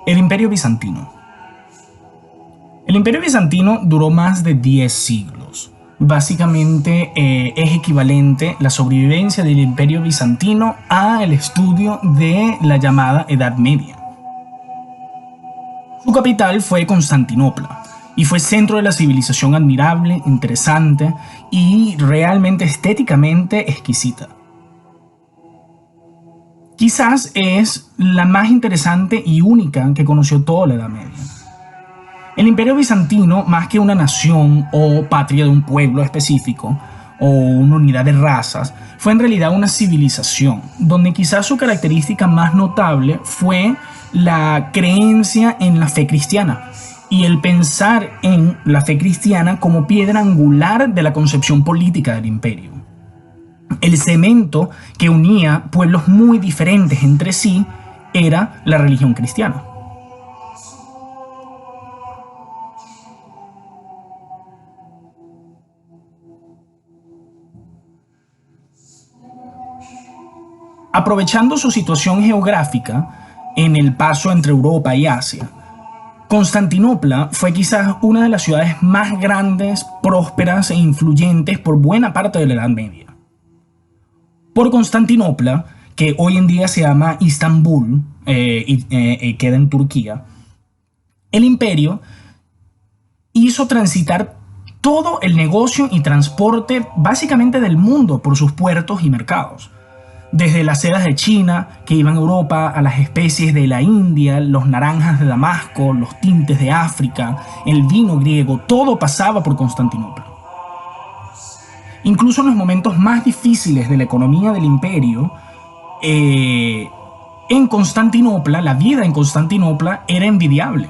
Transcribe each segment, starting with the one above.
El Imperio Bizantino. El Imperio Bizantino duró más de 10 siglos. Básicamente es equivalente la sobrevivencia del Imperio Bizantino al estudio de la llamada Edad Media. Su capital fue Constantinopla y fue centro de la civilización admirable, interesante y realmente estéticamente exquisita. Quizás es la más interesante y única que conoció toda la Edad Media. El Imperio Bizantino, más que una nación o patria de un pueblo específico o una unidad de razas, fue en realidad una civilización, donde quizás su característica más notable fue la creencia en la fe cristiana y el pensar en la fe cristiana como piedra angular de la concepción política del imperio. El cemento que unía pueblos muy diferentes entre sí era la religión cristiana. Aprovechando su situación geográfica en el paso entre Europa y Asia, Constantinopla fue quizás una de las ciudades más grandes, prósperas e influyentes por buena parte de la Edad Media. Por Constantinopla, que hoy en día se llama Istambul y queda en Turquía, el imperio hizo transitar todo el negocio y transporte básicamente del mundo por sus puertos y mercados. Desde las sedas de China que iban a Europa, a las especies de la India, los naranjas de Damasco, los tintes de África, el vino griego, todo pasaba por Constantinopla. Incluso en los momentos más difíciles de la economía del imperio, en Constantinopla, la vida en Constantinopla era envidiable.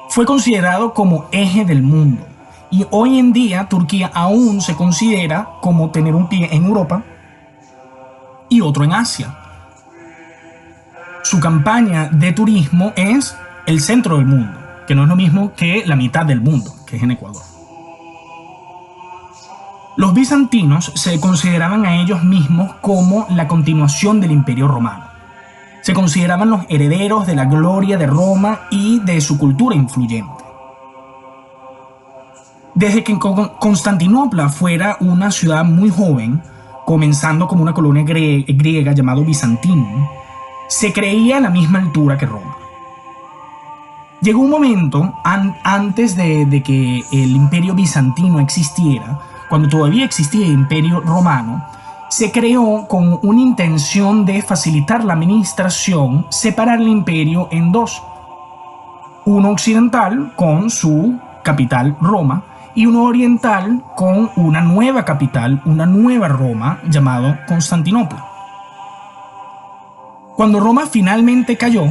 Fue considerado como eje del mundo. Y hoy en día Turquía aún se considera como tener un pie en Europa y otro en Asia. Su campaña de turismo es el centro del mundo, que no es lo mismo que la mitad del mundo, que es en Ecuador. Los bizantinos se consideraban a ellos mismos como la continuación del Imperio Romano. Se consideraban los herederos de la gloria de Roma y de su cultura influyente. Desde que Constantinopla fuera una ciudad muy joven, comenzando como una colonia griega llamada Bizantinum, se creía a la misma altura que Roma. Llegó un momento antes de que el Imperio Bizantino existiera, cuando todavía existía el Imperio Romano, se creó con una intención de facilitar la administración, separar el imperio en dos. Uno occidental con su capital Roma y uno oriental con una nueva capital, una nueva Roma llamado Constantinopla. Cuando Roma finalmente cayó,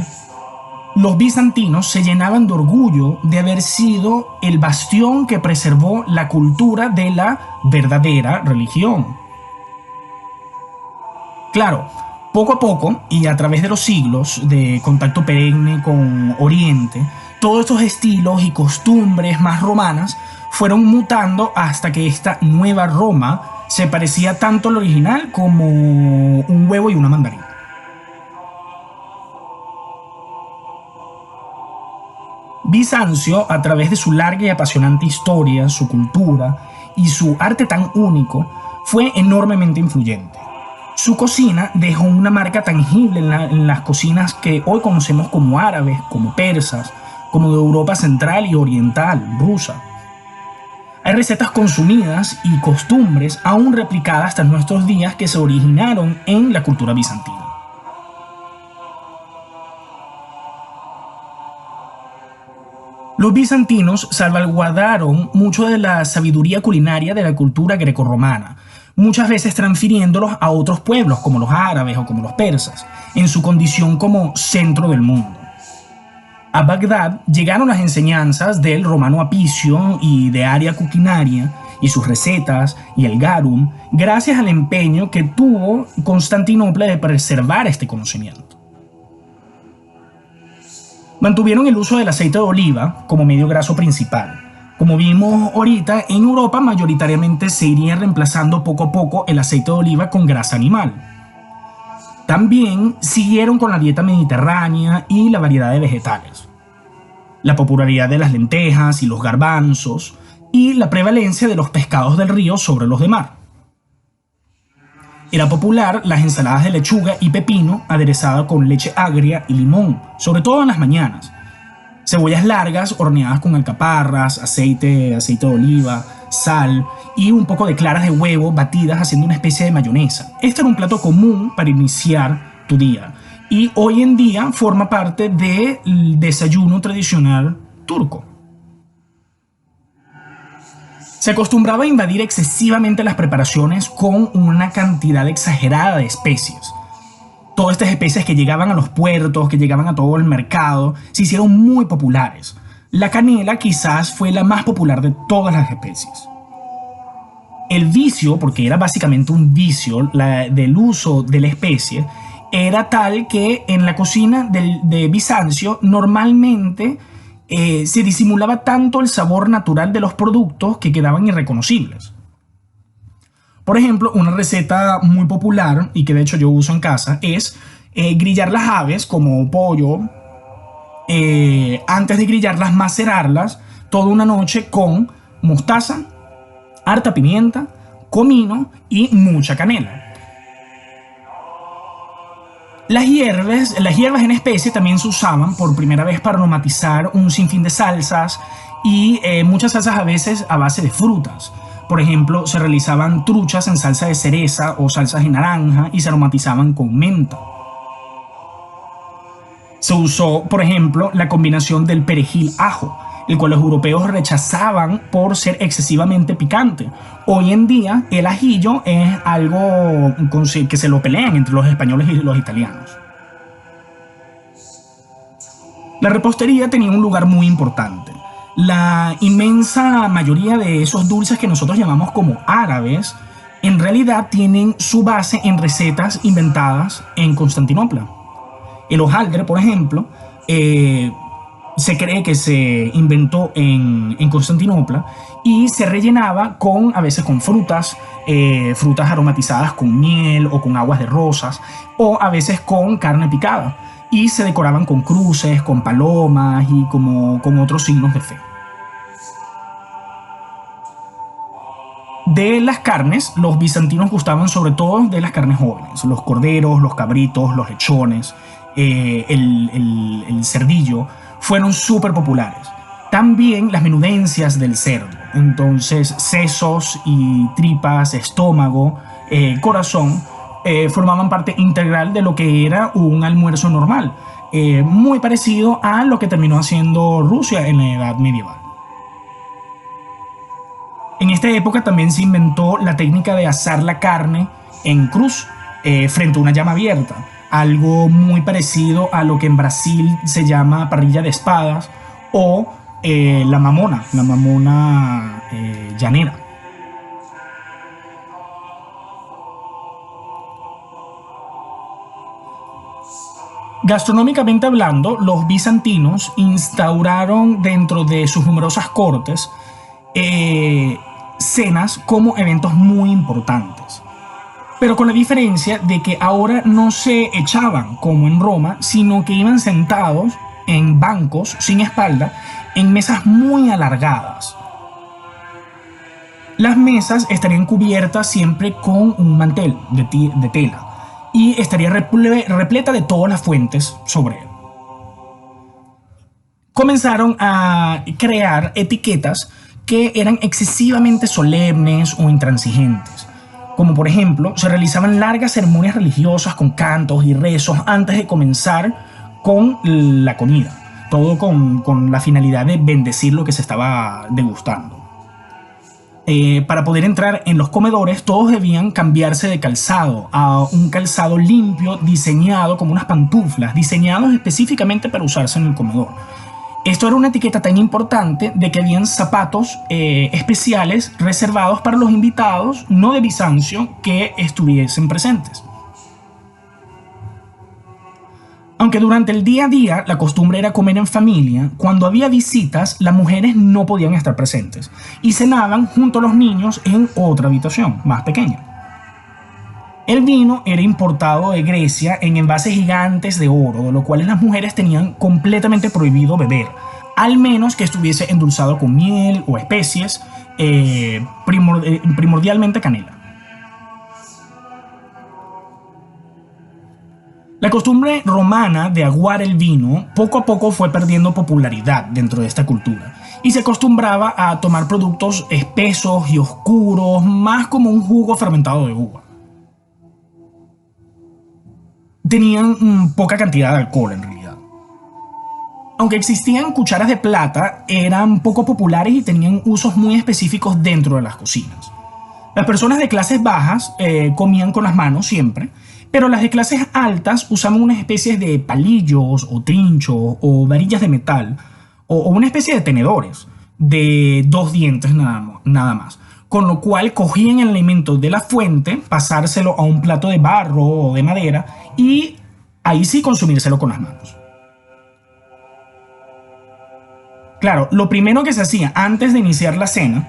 los bizantinos se llenaban de orgullo de haber sido el bastión que preservó la cultura de la verdadera religión. Claro, poco a poco y a través de los siglos de contacto perenne con Oriente, todos estos estilos y costumbres más romanas fueron mutando hasta que esta nueva Roma se parecía tanto al original como un huevo y una mandarina. Bizancio, a través de su larga y apasionante historia, su cultura y su arte tan único, fue enormemente influyente. Su cocina dejó una marca tangible en las cocinas que hoy conocemos como árabes, como persas, como de Europa central y oriental, rusa. Hay recetas consumidas y costumbres aún replicadas hasta nuestros días que se originaron en la cultura bizantina. Los bizantinos salvaguardaron mucho de la sabiduría culinaria de la cultura grecorromana, muchas veces transfiriéndolos a otros pueblos como los árabes o como los persas, en su condición como centro del mundo. A Bagdad llegaron las enseñanzas del romano Apicio y de Aria Culinaria y sus recetas y el garum, gracias al empeño que tuvo Constantinopla de preservar este conocimiento. Mantuvieron el uso del aceite de oliva como medio graso principal. Como vimos ahorita, en Europa mayoritariamente se iría reemplazando poco a poco el aceite de oliva con grasa animal. También siguieron con la dieta mediterránea y la variedad de vegetales, la popularidad de las lentejas y los garbanzos y la prevalencia de los pescados del río sobre los de mar. Era popular las ensaladas de lechuga y pepino aderezada con leche agria y limón, sobre todo en las mañanas. Cebollas largas horneadas con alcaparras, aceite de oliva, sal y un poco de claras de huevo batidas haciendo una especie de mayonesa. Este era un plato común para iniciar tu día y hoy en día forma parte del desayuno tradicional turco. Se acostumbraba a invadir excesivamente las preparaciones con una cantidad exagerada de especies. Todas estas especies que llegaban a los puertos, que llegaban a todo el mercado, se hicieron muy populares. La canela quizás fue la más popular de todas las especies. El vicio, porque era básicamente un vicio del uso de la especie, era tal que en la cocina de Bizancio normalmente se disimulaba tanto el sabor natural de los productos que quedaban irreconocibles. Por ejemplo, una receta muy popular y que de hecho yo uso en casa es grillar las aves como pollo. Antes de grillarlas, macerarlas toda una noche con mostaza, harta pimienta, comino y mucha canela. Las hierbas en especie también se usaban por primera vez para aromatizar un sinfín de salsas y muchas salsas a veces a base de frutas. Por ejemplo, se realizaban truchas en salsa de cereza o salsas de naranja y se aromatizaban con menta. Se usó, por ejemplo, la combinación del perejil-ajo, el cual los europeos rechazaban por ser excesivamente picante. Hoy en día, el ajillo es algo que se lo pelean entre los españoles y los italianos. La repostería tenía un lugar muy importante. La inmensa mayoría de esos dulces que nosotros llamamos como árabes, en realidad tienen su base en recetas inventadas en Constantinopla. El hojaldre, por ejemplo, se cree que se inventó en Constantinopla y se rellenaba a veces con frutas aromatizadas con miel o con aguas de rosas, o a veces con carne picada, y se decoraban con cruces, con palomas y con otros signos de fe. De las carnes, los bizantinos gustaban sobre todo de las carnes jóvenes, los corderos, los cabritos, los lechones, el cerdillo, fueron súper populares. También las menudencias del cerdo, entonces sesos y tripas, estómago, corazón, formaban parte integral de lo que era un almuerzo normal, muy parecido a lo que terminó haciendo Rusia en la Edad Medieval. En esta época también se inventó la técnica de asar la carne en cruz, frente a una llama abierta, algo muy parecido a lo que en Brasil se llama parrilla de espadas o la mamona llanera. Gastronómicamente hablando, los bizantinos instauraron dentro de sus numerosas cortes cenas como eventos muy importantes, pero con la diferencia de que ahora no se echaban como en Roma, sino que iban sentados en bancos sin espalda en mesas muy alargadas. Las mesas estarían cubiertas siempre con un mantel de tela y estaría repleta de todas las fuentes sobre él. Comenzaron a crear etiquetas que eran excesivamente solemnes o intransigentes, como por ejemplo, se realizaban largas ceremonias religiosas con cantos y rezos antes de comenzar con la comida, todo con la finalidad de bendecir lo que se estaba degustando. Para poder entrar en los comedores, todos debían cambiarse de calzado a un calzado limpio diseñado como unas pantuflas, diseñados específicamente para usarse en el comedor. Esto era una etiqueta tan importante de que habían zapatos especiales reservados para los invitados no de Bizancio que estuviesen presentes. Aunque durante el día a día la costumbre era comer en familia, cuando había visitas las mujeres no podían estar presentes y cenaban junto a los niños en otra habitación más pequeña. El vino era importado de Grecia en envases gigantes de oro, de lo cual las mujeres tenían completamente prohibido beber, al menos que estuviese endulzado con miel o especies, primordialmente canela. La costumbre romana de aguar el vino poco a poco fue perdiendo popularidad dentro de esta cultura y se acostumbraba a tomar productos espesos y oscuros, más como un jugo fermentado de uva. Tenían poca cantidad de alcohol en realidad. Aunque existían cucharas de plata, eran poco populares y tenían usos muy específicos dentro de las cocinas. Las personas de clases bajas comían con las manos siempre, pero las de clases altas usaban una especie de palillos o trinchos o varillas de metal o una especie de tenedores de 2 dientes nada más. Con lo cual cogían el alimento de la fuente, pasárselo a un plato de barro o de madera y ahí sí consumírselo con las manos. Claro, lo primero que se hacía antes de iniciar la cena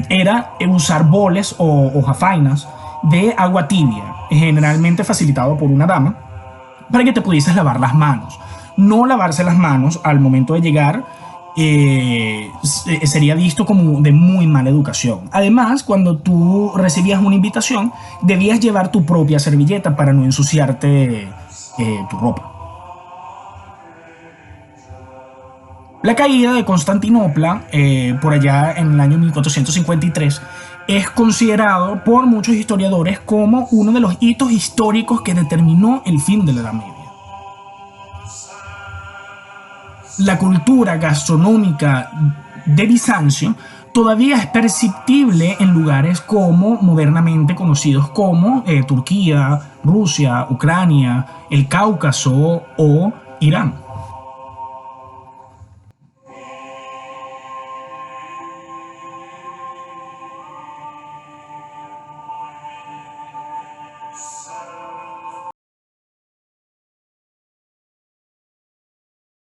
era usar boles o jafainas de agua tibia, generalmente facilitado por una dama, para que te pudieses lavar las manos. No lavarse las manos al momento de llegar sería visto como de muy mala educación. Además, cuando tú recibías una invitación, debías llevar tu propia servilleta para no ensuciarte tu ropa. La caída de Constantinopla, por allá en el año 1453, es considerado por muchos historiadores como uno de los hitos históricos que determinó el fin de la Edad Media. La cultura gastronómica de Bizancio todavía es perceptible en lugares como modernamente conocidos como Turquía, Rusia, Ucrania, el Cáucaso o Irán.